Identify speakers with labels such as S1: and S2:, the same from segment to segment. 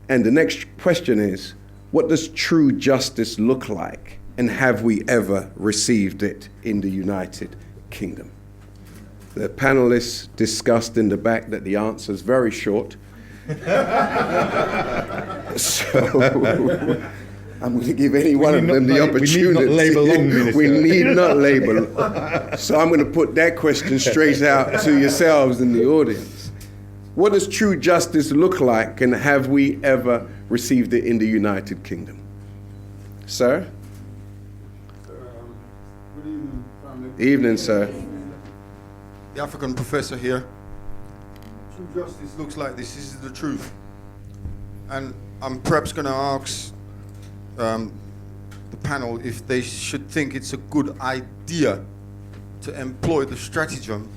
S1: And the next question is, what does true justice look like? And have we ever received it in the United Kingdom? The panelists discussed in the back that the answer is very short. So I'm going to give any one of them the opportunity.
S2: We need not labour long, Minister.
S1: We need not labour. So I'm going to put that question straight out to yourselves in the audience. What does true justice look like, and have we ever received it in the United Kingdom? Sir?
S3: Good evening, family.
S1: Evening, sir.
S3: The African professor here. True justice looks like this. This is the truth. And I'm perhaps going to ask the panel if they should think it's a good idea to employ the stratagem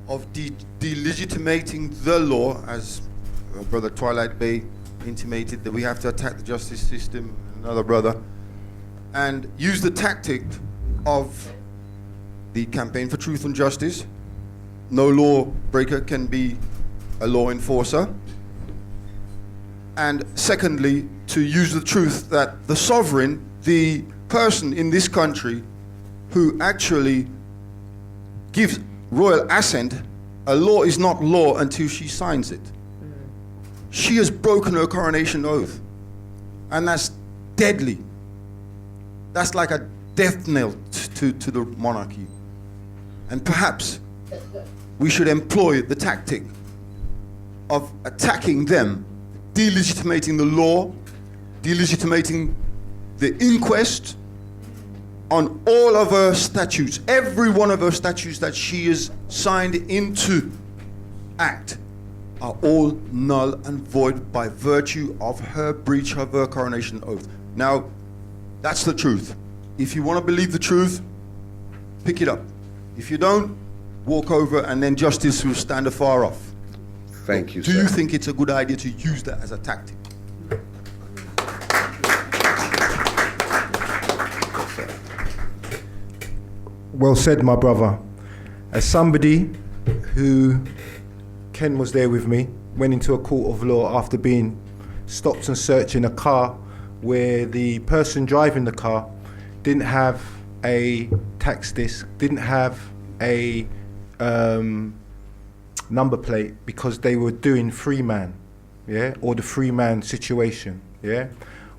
S3: of delegitimating the law, as Brother Twilight Bay intimated, that we have to attack the justice system, another brother, and use the tactic of the Campaign for Truth and Justice. No lawbreaker can be a law enforcer. And secondly, to use the truth that the sovereign, the person in this country who actually gives royal assent, a law is not law until she signs it. She has broken her coronation oath. And that's deadly. That's like a death knell to the monarchy. And perhaps we should employ the tactic of attacking them, delegitimating the law, delegitimating the inquest on all of her statutes, every one of her statutes that she has signed into act are all null and void by virtue of her breach of her coronation oath. Now, that's the truth. If you want to believe the truth, pick it up. If you don't, walk over and then justice will stand afar off.
S1: Thank you,
S3: Do
S1: sir.
S3: you think it's a good idea to use that as a tactic?
S2: Well said, my brother. As somebody who, Ken was there with me, went into a court of law after being stopped and searched in a car where the person driving the car didn't have a tax disc, didn't have a number plate, because they were doing free man, yeah, or the free man situation, yeah.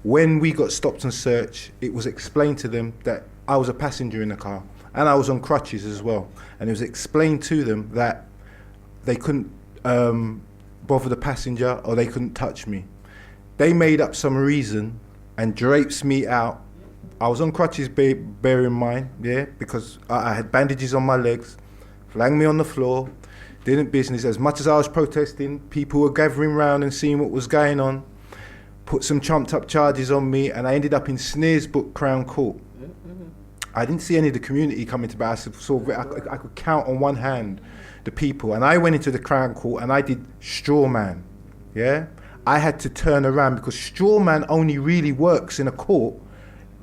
S2: When we got stopped and searched, it was explained to them that I was a passenger in the car and I was on crutches as well, and it was explained to them that they couldn't bother the passenger or they couldn't touch me. They made up some reason and drapes me out. I was on crutches, bear in mind, yeah, because I had bandages on my legs, flung me on the floor, didn't business. As much as I was protesting, people were gathering round and seeing what was going on, put some trumped up charges on me, and I ended up in Snaresbrook Crown Court. I didn't see any of the community coming to bat. I could count on one hand the people, and I went into the Crown Court and I did straw man, yeah? I had to turn around because straw man only really works in a court.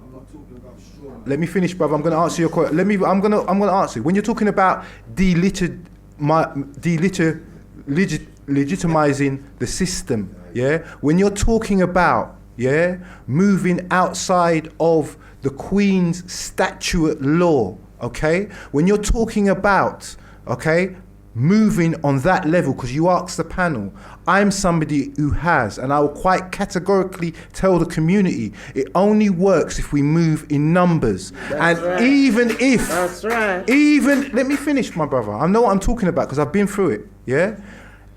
S3: I'm not talking about straw man.
S2: Let me finish, brother. I'm going to answer your question. I'm going to answer. When you're talking about legitimizing the system, yeah. When you're talking about, yeah, moving outside of the Queen's statute law, okay. When you're talking about, okay, moving on that level, because you asked the panel, I'm somebody who has, and I will quite categorically tell the community, it only works if we move in numbers.
S4: That's
S2: and
S4: right.
S2: even if,
S4: That's right.
S2: even, let me finish, my brother. I know what I'm talking about because I've been through it, yeah?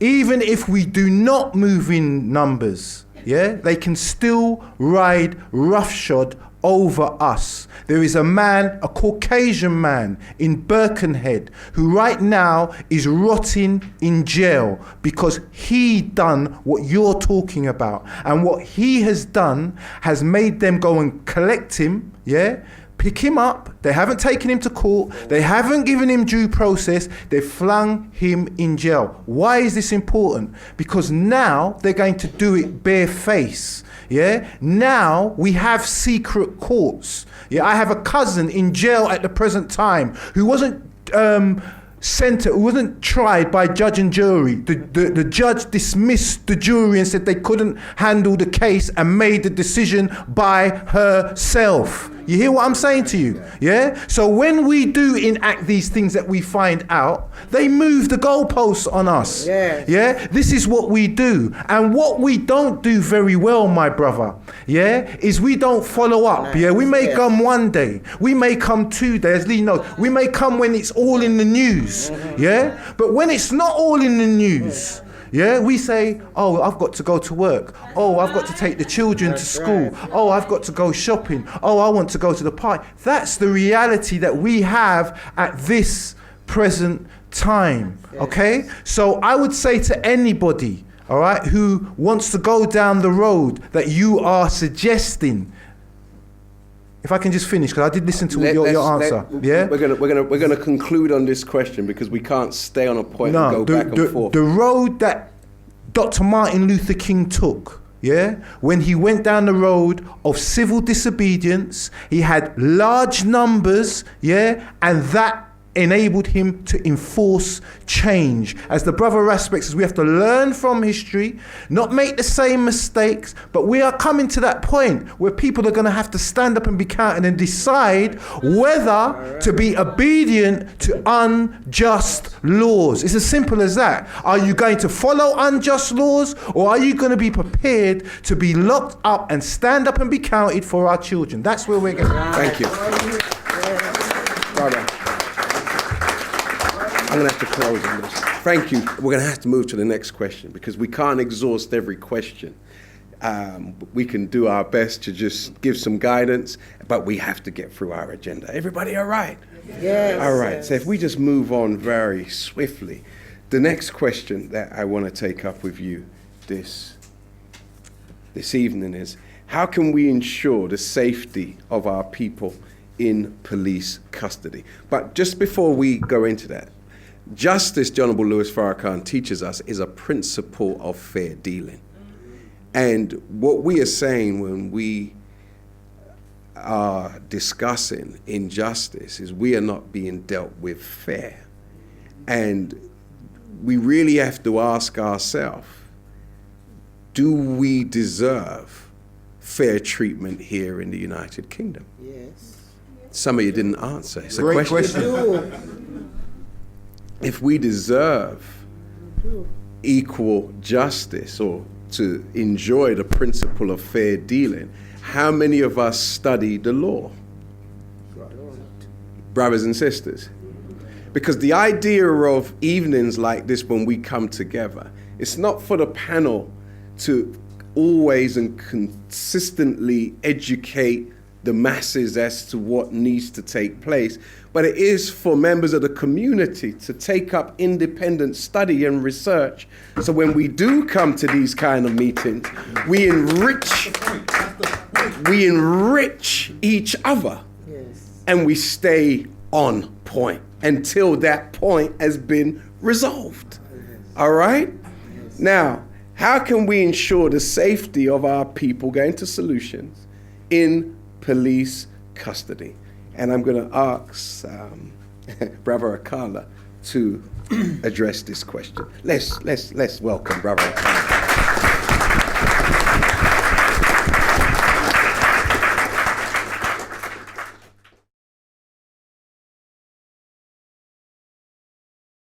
S2: Even if we do not move in numbers, yeah, they can still ride roughshod over us. There is a man, a Caucasian man in Birkenhead, who right now is rotting in jail because he done what you're talking about. And what he has done has made them go and collect him, yeah? Pick him up. They haven't taken him to court. They haven't given him due process. They've flung him in jail. Why is this important? Because now they're going to do it bare-face. Yeah. Now we have secret courts. Yeah. I have a cousin in jail at the present time who wasn't who wasn't tried by judge and jury. The judge dismissed the jury and said they couldn't handle the case and made the decision by herself. You hear what I'm saying to you? Yeah? So when we do enact these things that we find out, they move the goalposts on us.
S4: Yes.
S2: Yeah? This is what we do. And what we don't do very well, my brother, yeah, is we don't follow up. Yeah? We may come one day. We may come 2 days. Lee knows. We may come when it's all in the news. Yeah? But when it's not all in the news, yeah, we say, oh, I've got to go to work. Oh, I've got to take the children to school. Oh, I've got to go shopping. Oh, I want to go to the park. That's the reality that we have at this present time, okay? So I would say to anybody, all right, who wants to go down the road that you are suggesting, if I can just finish, because I did listen to your answer. Yeah,
S1: we're gonna conclude on this question because we can't stay on a point and go back and forth.
S2: The road that Dr. Martin Luther King took, yeah, when he went down the road of civil disobedience, he had large numbers, yeah, and that enabled him to enforce change. As the brother aspect says, we have to learn from history, not make the same mistakes, but we are coming to that point where people are going to have to stand up and be counted and decide whether to be obedient to unjust laws. It's as simple as that. Are you going to follow unjust laws, or are you going to be prepared to be locked up and stand up and be counted for our children? That's where we're going.
S1: Thank you. Brother. I'm going to have to close on this. Thank you. We're going to have to move to the next question because we can't exhaust every question. We can do our best to just give some guidance, but we have to get through our agenda. Everybody all right?
S4: Yes.
S1: All right. So if we just move on very swiftly, the next question that I want to take up with you this evening is, how can we ensure the safety of our people in police custody? But just before we go into that, justice, the Honourable Louis Farrakhan teaches us, is a principle of fair dealing. And what we are saying when we are discussing injustice is we are not being dealt with fair. And we really have to ask ourselves, do we deserve fair treatment here in the United Kingdom?
S4: Yes.
S1: Some of you didn't answer. It's a
S2: Great
S1: question. If we deserve equal justice or to enjoy the principle of fair dealing, how many of us study the law? Brothers and sisters. Because the idea of evenings like this when we come together, it's not for the panel to always and consistently educate the masses as to what needs to take place, but it is for members of the community to take up independent study and research. So when we do come to these kind of meetings, we enrich each other, and we stay on point until that point has been resolved. All right? Now, how can we ensure the safety of our people going to solutions in police custody? And I'm going to ask Brother Akala to address this question. Let's welcome Brother Akala.